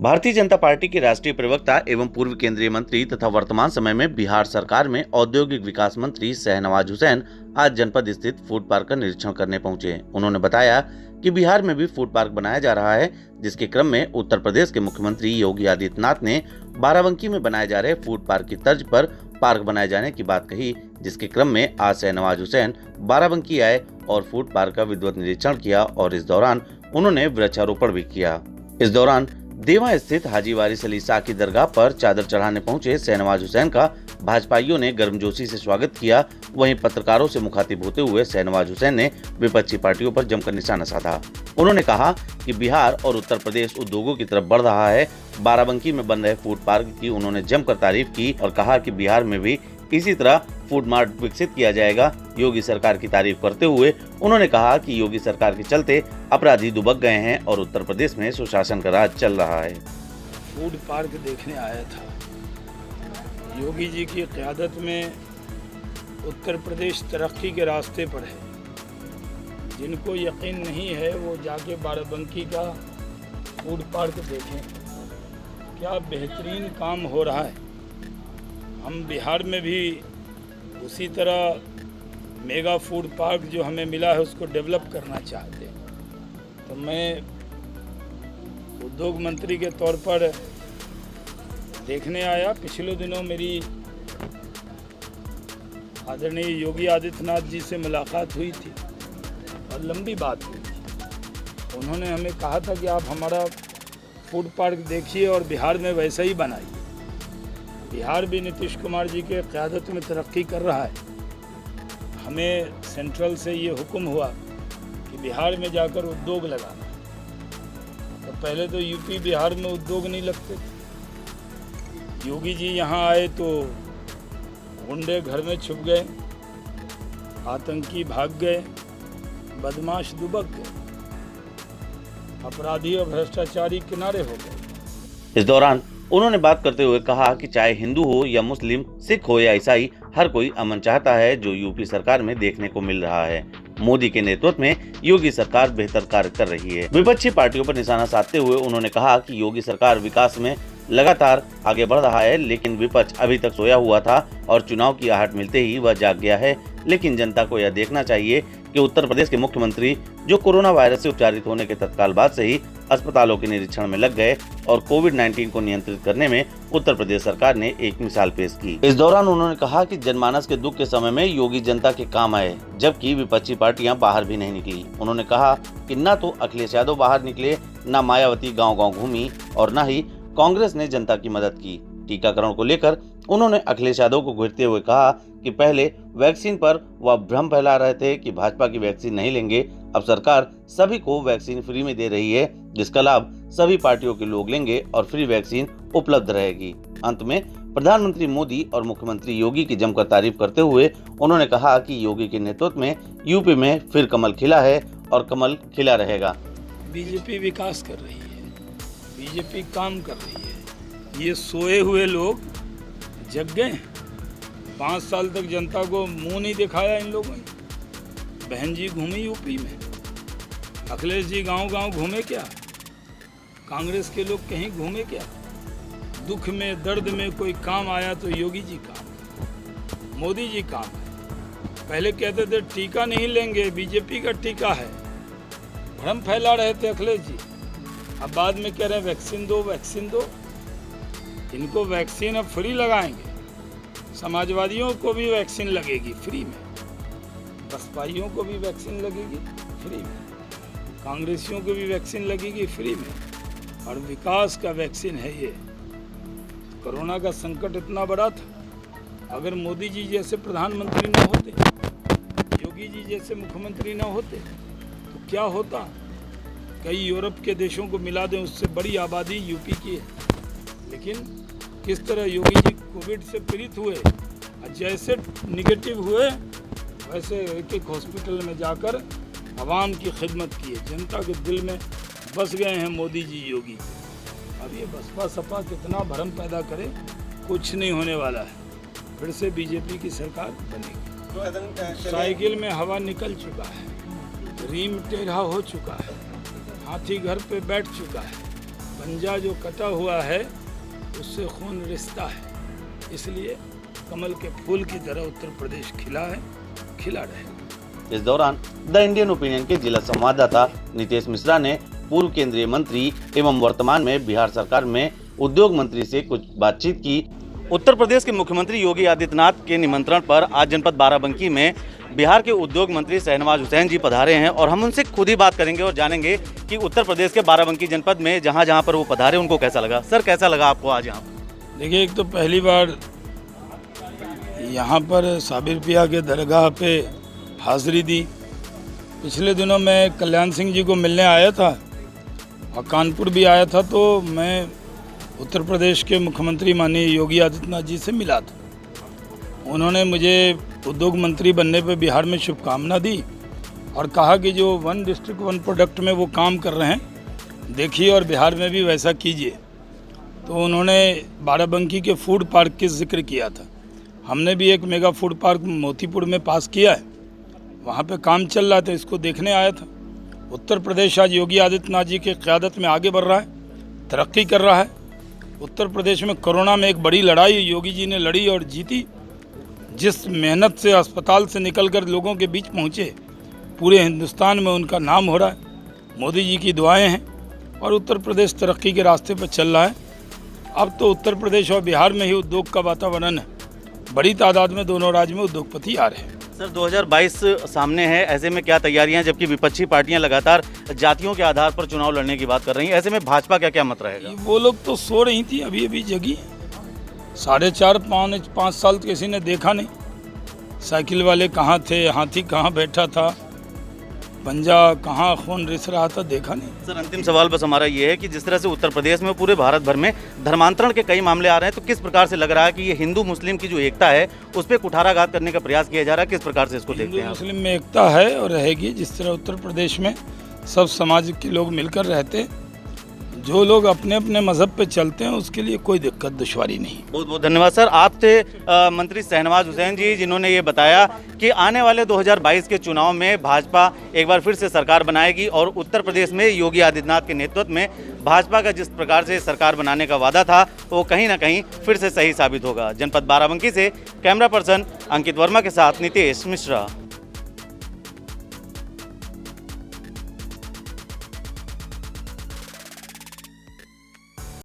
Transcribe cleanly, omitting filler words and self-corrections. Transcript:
Bharatiya Janata party के राष्ट्रीय प्रवक्ता एवं पूर्व केंद्रीय मंत्री तथा वर्तमान समय में बिहार सरकार में औद्योगिक विकास मंत्री शहनवाज हुसैन आज जनपद स्थित फूड पार्क का निरीक्षण करने पहुंचे। उन्होंने बताया कि बिहार में भी फूड पार्क बनाया जा रहा है, जिसके क्रम में उत्तर प्रदेश के मुख्यमंत्री योगी आदित्यनाथ ने बाराबंकी में बनाए जा रहे फूड पार्क की तर्ज पर पार्क बनाए जाने की बात कही, जिसके क्रम में आज शहनवाज हुसैन बाराबंकी आए और फूड पार्क का विधिवत निरीक्षण किया और इस दौरान उन्होंने वृक्षारोपण भी किया। इस दौरान देवा स्थित हाजी वारिस अली शाह की दरगाह पर चादर चढ़ाने पहुंचे शहनवाज हुसैन का भाजपाइयों ने गर्मजोशी से स्वागत किया। वहीं पत्रकारों से मुखातिब होते हुए शहनवाज हुसैन ने विपक्षी पार्टियों पर जमकर निशाना साधा। उन्होंने कहा कि बिहार और उत्तर प्रदेश उद्योगों की तरफ बढ़ रहा है। बाराबंकी में बन रहे फूड पार्क की उन्होंने जमकर तारीफ की और कहा कि बिहार में भी इसी तरह फूड मार्ट विकसित किया जाएगा। योगी सरकार की तारीफ करते हुए उन्होंने कहा कि योगी सरकार के चलते अपराधी दुबक गए हैं और उत्तर प्रदेश में सुशासन का राज चल रहा है। फूड पार्क देखने आया था। योगी जी की क़यादत में उत्तर प्रदेश तरक्की के रास्ते पर है। जिनको यकीन नहीं है वो जाके बाराबंकी का फूड पार्क देखें, क्या बेहतरीन काम हो रहा है। हम बिहार में भी उसी तरह मेगा फूड पार्क जो हमें मिला है उसको डेवलप करना चाहते हैं। तो मैं उद्योग मंत्री के तौर पर देखने आया। पिछले दिनों मेरी आदरणीय योगी आदित्यनाथ जी से मुलाकात हुई थी और लंबी बात हुई थी। उन्होंने हमें कहा था कि आप हमारा फूड पार्क देखिए और बिहार में वैसा ही बनाइए। बिहार भी नीतीश कुमार जी के क़यादत में तरक्की कर रहा है। हमें सेंट्रल से ये हुक्म हुआ कि बिहार में जाकर उद्योग लगाना। तो पहले तो यूपी बिहार में उद्योग नहीं लगते थे। योगी जी यहाँ आए तो गुंडे घर में छुप गए, आतंकी भाग गए, बदमाश दुबक गए, अपराधी और भ्रष्टाचारी किनारे हो गए। इस दौरान उन्होंने बात करते हुए कहा कि चाहे हिंदू हो या मुस्लिम, सिख हो या ईसाई, हर कोई अमन चाहता है, जो यूपी सरकार में देखने को मिल रहा है। मोदी के नेतृत्व में योगी सरकार बेहतर कार्य कर रही है। विपक्षी पार्टियों पर निशाना साधते हुए उन्होंने कहा कि योगी सरकार विकास में लगातार आगे बढ़ रहा है, लेकिन विपक्ष अभी तक सोया हुआ था और चुनाव की आहट मिलते ही वह जाग गया है। लेकिन जनता को यह देखना चाहिए कि उत्तर प्रदेश के मुख्यमंत्री जो कोरोना वायरस से उपचारित होने के तत्काल बाद से ही अस्पतालों के निरीक्षण में लग गए और कोविड-19 को नियंत्रित करने में उत्तर प्रदेश सरकार ने एक मिसाल पेश की। इस दौरान उन्होंने कहा कि जनमानस के दुख के समय में योगी जनता के काम आए, जबकि विपक्षी पार्टियां बाहर भी नहीं निकली। उन्होंने कहा कि न तो अखिलेश यादव बाहर निकले, न मायावती गाँव-गाँव घूमी और न ही कांग्रेस ने जनता की मदद की। टीकाकरण को लेकर उन्होंने अखिलेश यादव को घेरते हुए कहा कि पहले वैक्सीन पर वह भ्रम फैला रहे थे कि भाजपा की वैक्सीन नहीं लेंगे। अब सरकार सभी को वैक्सीन फ्री में दे रही है, जिसका लाभ सभी पार्टियों के लोग लेंगे और फ्री वैक्सीन उपलब्ध रहेगी। अंत में प्रधानमंत्री मोदी और मुख्यमंत्री योगी की जमकर तारीफ करते हुए उन्होंने कहा कि योगी के नेतृत्व में यूपी में फिर कमल खिला है और कमल खिला रहेगा। बीजेपी विकास कर रही है, बीजेपी काम कर रही है। ये सोए हुए लोग जग गए। 5 साल तक जनता को मुंह नहीं दिखाया इन लोगों ने। बहन जी घूमी यूपी में, अखिलेश जी गांव-गांव घूमे क्या? कांग्रेस के लोग कहीं घूमे क्या? दुख में दर्द में कोई काम आया तो योगी जी काम, मोदी जी काम है। पहले कहते थे टीका नहीं लेंगे, बीजेपी का टीका है, भ्रम फैला रहे थे अखिलेश जी। अब बाद में कह रहे हैं वैक्सीन दो, वैक्सीन दो। इनको वैक्सीन अब फ्री लगाएंगे। समाजवादियों को भी वैक्सीन लगेगी फ्री में, बसपाइयों को भी वैक्सीन लगेगी फ्री में, कांग्रेसियों को भी वैक्सीन लगेगी फ्री में। और विकास का वैक्सीन है ये। कोरोना का संकट इतना बड़ा था, अगर मोदी जी जैसे प्रधानमंत्री न होते, योगी जी जैसे मुख्यमंत्री न होते तो क्या होता। कई यूरोप के देशों को मिला दें, उससे बड़ी आबादी यूपी की है। लेकिन किस तरह योगी जी कोविड से पीड़ित हुए, जैसे निगेटिव हुए वैसे एक हॉस्पिटल में जाकर आवाम की खिदमत की है। जनता के दिल में बस गए हैं मोदी जी, योगी। अब ये बसपा सपा कितना भ्रम पैदा करे, कुछ नहीं होने वाला है। फिर से बीजेपी की सरकार बनेगी। साइकिल में हवा निकल चुका है, रीम टेढ़ा हो चुका है, हाथी घर पे बैठ चुका है। पंजा जो कटा हुआ है उससे खून रिश्ता है, इसलिए कमल के फूल की तरह उत्तर प्रदेश खिला है, खिला रहेगा। इस दौरान द इंडियन ओपिनियन के जिला संवाददाता नितेश मिश्रा ने पूर्व केंद्रीय मंत्री एवं वर्तमान में बिहार सरकार में उद्योग मंत्री से कुछ बातचीत की। उत्तर प्रदेश के मुख्यमंत्री योगी आदित्यनाथ के निमंत्रण पर आज जनपद बाराबंकी में बिहार के उद्योग मंत्री शहनवाज हुसैन जी पधारे हैं और हम उनसे खुद ही बात करेंगे और जानेंगे कि उत्तर प्रदेश के बाराबंकी जनपद में जहां पर वो पधारे उनको कैसा लगा। सर, कैसा लगा आपको आज यहाँ? देखिए, एक तो पहली बार यहाँ पर साबिर पिया के दरगाह पे हाजिरी दी। पिछले दिनों मैं कल्याण सिंह जी को मिलने आया था और कानपुर भी आया था, तो मैं उत्तर प्रदेश के मुख्यमंत्री माननीय योगी आदित्यनाथ जी से मिला था। उन्होंने मुझे उद्योग मंत्री बनने पे बिहार में शुभकामना दी और कहा कि जो वन डिस्ट्रिक्ट वन प्रोडक्ट में वो काम कर रहे हैं देखिए और बिहार में भी वैसा कीजिए। तो उन्होंने बाराबंकी के फूड पार्क के जिक्र किया था। हमने भी एक मेगा फूड पार्क मोतीपुर में पास किया है, वहाँ पे काम चल रहा था, इसको देखने आया था। उत्तर प्रदेश आज योगी आदित्यनाथ जी के क़यादत में आगे बढ़ रहा है, तरक्की कर रहा है। उत्तर प्रदेश में कोरोना में एक बड़ी लड़ाई योगी जी ने लड़ी और जीती। जिस मेहनत से अस्पताल से निकलकर लोगों के बीच पहुँचे, पूरे हिंदुस्तान में उनका नाम हो रहा है। मोदी जी की दुआएं हैं और उत्तर प्रदेश तरक्की के रास्ते पर चल रहा है। अब तो उत्तर प्रदेश और बिहार में ही उद्योग का वातावरण है। बड़ी तादाद में दोनों राज्य में उद्योगपति आ रहे हैं। सर, 2022 सामने है, ऐसे में क्या तैयारियां, जबकि विपक्षी पार्टियां लगातार जातियों के आधार पर चुनाव लड़ने की बात कर रही हैं, ऐसे में भाजपा का क्या मत रहेगा? वो लोग तो सो रही थी, अभी अभी जगी। 4.5-5 साल तो किसी ने देखा नहीं। साइकिल वाले कहाँ थे, हाथी कहाँ बैठा था, पंजा कहाँ खून रिस रहा था, देखा नहीं। सर, अंतिम सवाल बस हमारा ये है कि जिस तरह से उत्तर प्रदेश में पूरे भारत भर में धर्मांतरण के कई मामले आ रहे हैं, तो किस प्रकार से लग रहा है कि ये हिंदू मुस्लिम की जो एकता है उस पर कुठाराघात करने का प्रयास किया जा रहा है? किस प्रकार से इसको देखते हैं? हिंदू मुस्लिम में एकता है और रहेगी। जिस तरह उत्तर प्रदेश में सब समाज के लोग मिलकर रहते, जो लोग अपने अपने मजहब पे चलते हैं उसके लिए कोई दिक्कत दुश्वारी नहीं। बहुत बहुत धन्यवाद सर। आप थे मंत्री शहनवाज हुसैन जी, जिन्होंने ये बताया कि आने वाले 2022 के चुनाव में भाजपा एक बार फिर से सरकार बनाएगी और उत्तर प्रदेश में योगी आदित्यनाथ के नेतृत्व में भाजपा का जिस प्रकार से सरकार बनाने का वादा था वो कहीं ना कहीं फिर से सही साबित होगा। जनपद बाराबंकी से कैमरा पर्सन अंकित वर्मा के साथ नितेश मिश्रा।